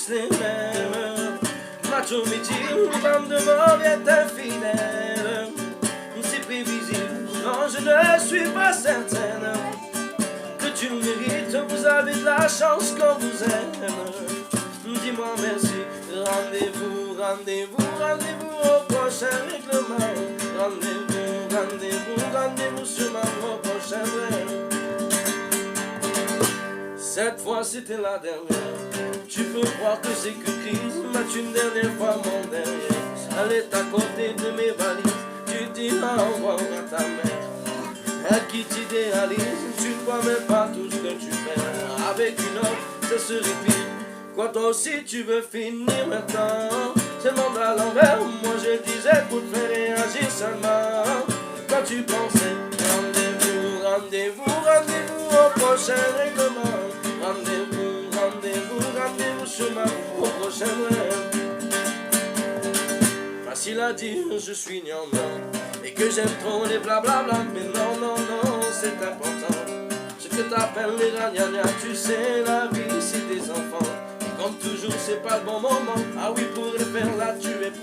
tous les mêmes. Macho midi, femme de mort est infidèle. C'est prévisible, non je ne suis pas certaine que tu le mérites, vous avez de la chance qu'on vous aime. Dis-moi merci, rendez-vous, rendez-vous, rendez-vous au prochain règlement. Rendez-vous, rendez-vous, rendez-vous sûrement au prochain rêve. Cette fois c'était la dernière. Tu peux croire que c'est que crise, mais une dernière fois mon derrière. Elle est à côté de mes valises. Tu dis au revoir à ta mère. Elle qui t'idéalise, tu ne vois même pas tout ce que tu fais. Avec une autre, ce serait pire. Quoi toi aussi tu veux finir maintenant? C'est le monde à l'envers, moi je disais pour te faire réagir seulement. Quand tu pensais, rendez-vous, rendez-vous, rendez-vous au prochain règlement. Rendez-vous, rendez-vous, rendez-vous chemin au prochain rêve. Facile à dire, je suis gnangnan et que j'aime trop les blablabla. Mais non, non, non, c'est important. Ce que t'appelles les ragnagnas, tu sais, la vie c'est des enfants. Et comme toujours, c'est pas le bon moment. Ah oui, pour le faire là, tu es